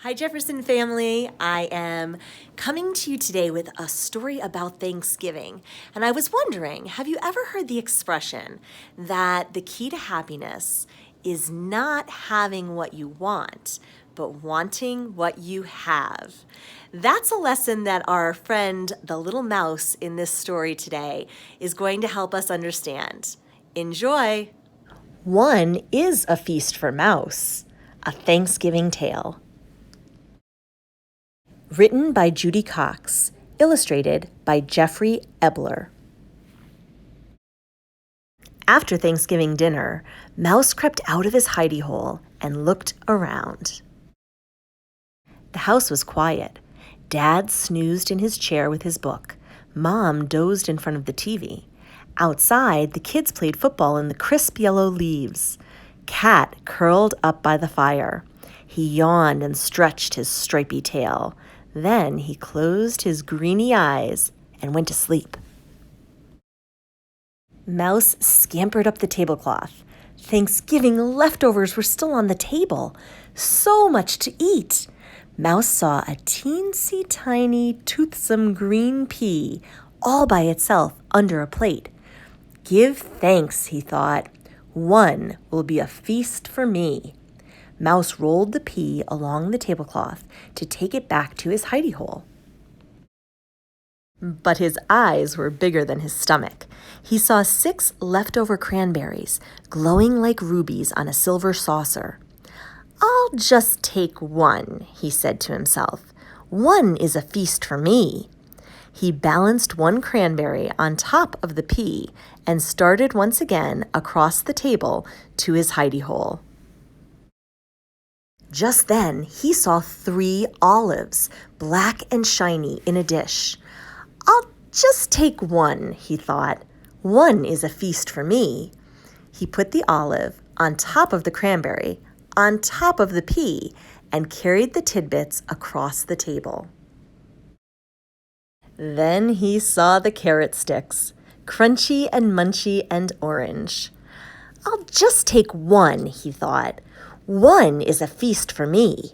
Hi, Jefferson family. I am coming to you today with a story about Thanksgiving. And I was wondering, have you ever heard the expression that the key to happiness is not having what you want, but wanting what you have? That's a lesson that our friend, the little mouse in this story today, is going to help us understand. Enjoy! One is a feast for Mouse, a Thanksgiving tale. Written by Judy Cox, illustrated by Jeffrey Ebler. After Thanksgiving dinner, Mouse crept out of his hidey hole and looked around. The house was quiet. Dad snoozed in his chair with his book. Mom dozed in front of the TV. Outside, the kids played football in the crisp yellow leaves. Cat curled up by the fire. He yawned and stretched his stripy tail. Then he closed his greeny eyes and went to sleep. Mouse scampered up the tablecloth. Thanksgiving leftovers were still on the table. So much to eat. Mouse saw a teensy tiny, toothsome green pea all by itself under a plate. Give thanks, he thought. One will be a feast for me. Mouse rolled the pea along the tablecloth to take it back to his hidey hole. But his eyes were bigger than his stomach. He saw 6 leftover cranberries, glowing like rubies on a silver saucer. I'll just take one, he said to himself. One is a feast for me. He balanced one cranberry on top of the pea and started once again across the table to his hidey hole. Just then, he saw 3 olives, black and shiny, in a dish. I'll just take one, he thought. One is a feast for me. He put the olive on top of the cranberry, on top of the pea, and carried the tidbits across the table. Then he saw the carrot sticks, crunchy and munchy and orange. I'll just take one, he thought. One is a feast for me.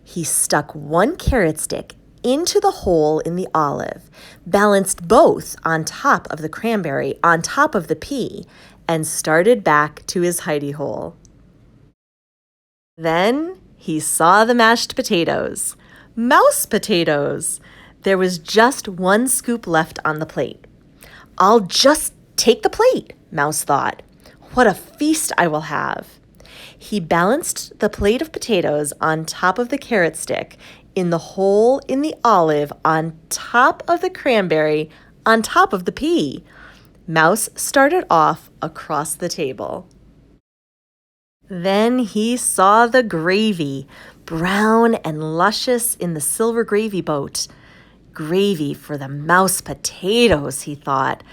He stuck one carrot stick into the hole in the olive, balanced both on top of the cranberry, on top of the pea, and started back to his hidey hole. Then he saw the mashed potatoes. Mouse potatoes! There was just 1 scoop left on the plate. I'll just take the plate, Mouse thought. What a feast I will have! He balanced the plate of potatoes on top of the carrot stick, in the hole in the olive, on top of the cranberry, on top of the pea. Mouse started off across the table. Then he saw the gravy, brown and luscious in the silver gravy boat. Gravy for the mouse potatoes, he thought.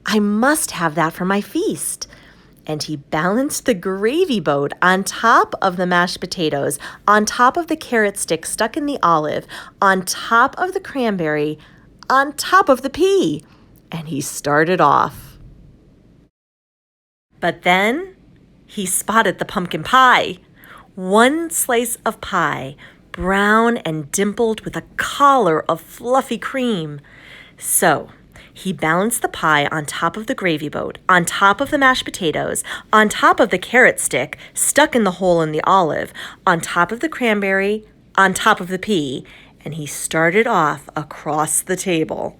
I must have that for my feast. And he balanced the gravy boat on top of the mashed potatoes, on top of the carrot stick stuck in the olive, on top of the cranberry, on top of the pea. And he started off. But then he spotted the pumpkin pie. 1 slice of pie, brown and dimpled with a collar of fluffy cream. So he balanced the pie on top of the gravy boat, on top of the mashed potatoes, on top of the carrot stick stuck in the hole in the olive, on top of the cranberry, on top of the pea, and he started off across the table.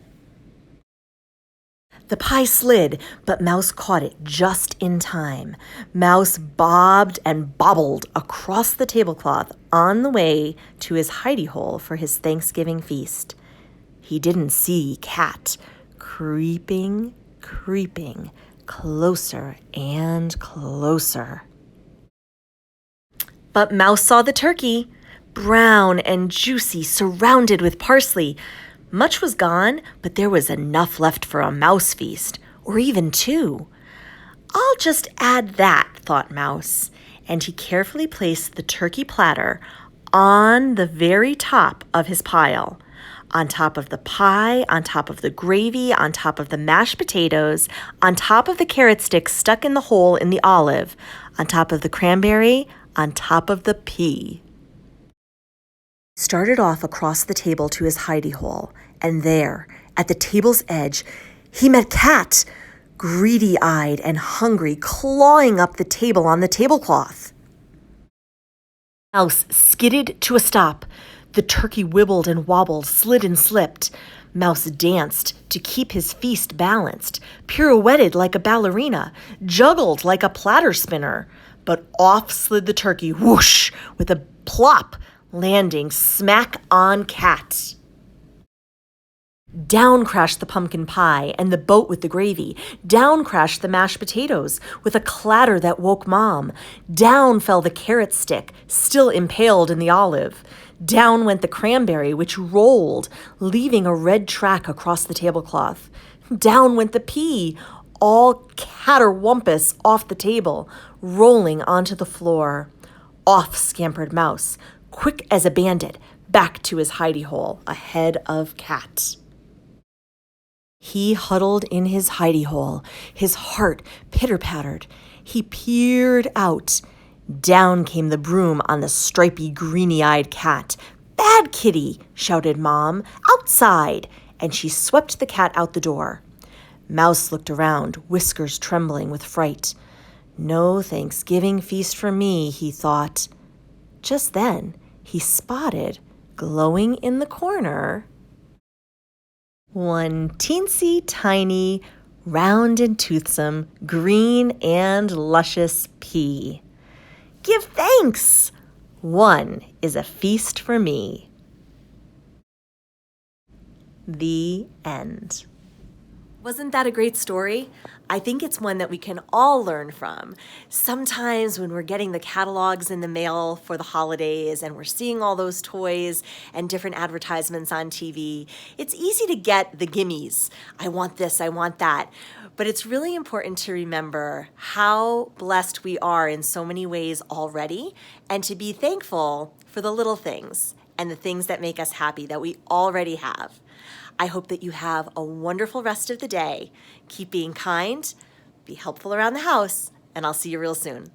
The pie slid, but Mouse caught it just in time. Mouse bobbed and bobbled across the tablecloth on the way to his hidey hole for his Thanksgiving feast. He didn't see Cat, creeping, closer and closer. But Mouse saw the turkey, brown and juicy, surrounded with parsley. Much was gone, but there was enough left for a mouse feast, or even 2. I'll just add that, thought Mouse, and he carefully placed the turkey platter on the very top of his pile. On top of the pie, on top of the gravy, on top of the mashed potatoes, on top of the carrot stick stuck in the hole in the olive, on top of the cranberry, on top of the pea. Started off across the table to his hidey hole, and there, at the table's edge, he met Cat, greedy-eyed and hungry, clawing up the table on the tablecloth. Mouse skidded to a stop. The turkey wibbled and wobbled, slid and slipped. Mouse danced to keep his feast balanced, pirouetted like a ballerina, juggled like a platter spinner. But off slid the turkey, whoosh, with a plop, landing smack on Cat. Down crashed the pumpkin pie and the boat with the gravy. Down crashed the mashed potatoes with a clatter that woke Mom. Down fell the carrot stick, still impaled in the olive. Down went the cranberry, which rolled, leaving a red track across the tablecloth. Down went the pea, all caterwampus off the table, rolling onto the floor. Off scampered Mouse, quick as a bandit, back to his hidey hole, ahead of Cat. He huddled in his hidey hole, his heart pitter-pattered. He peered out. Down came the broom on the stripy, greeny-eyed Cat. "Bad kitty!" shouted Mom. "Outside!" And she swept the cat out the door. Mouse looked around, whiskers trembling with fright. "No Thanksgiving feast for me," he thought. Just then, he spotted, glowing in the corner, one teensy tiny, round and toothsome, green and luscious pea. "Give thanks! One is a feast for me." The end. Wasn't that a great story? I think it's one that we can all learn from. Sometimes when we're getting the catalogs in the mail for the holidays and we're seeing all those toys and different advertisements on TV, it's easy to get the gimmies. I want this, I want that. But it's really important to remember how blessed we are in so many ways already, and to be thankful for the little things and the things that make us happy that we already have. I hope that you have a wonderful rest of the day. Keep being kind, be helpful around the house, and I'll see you real soon.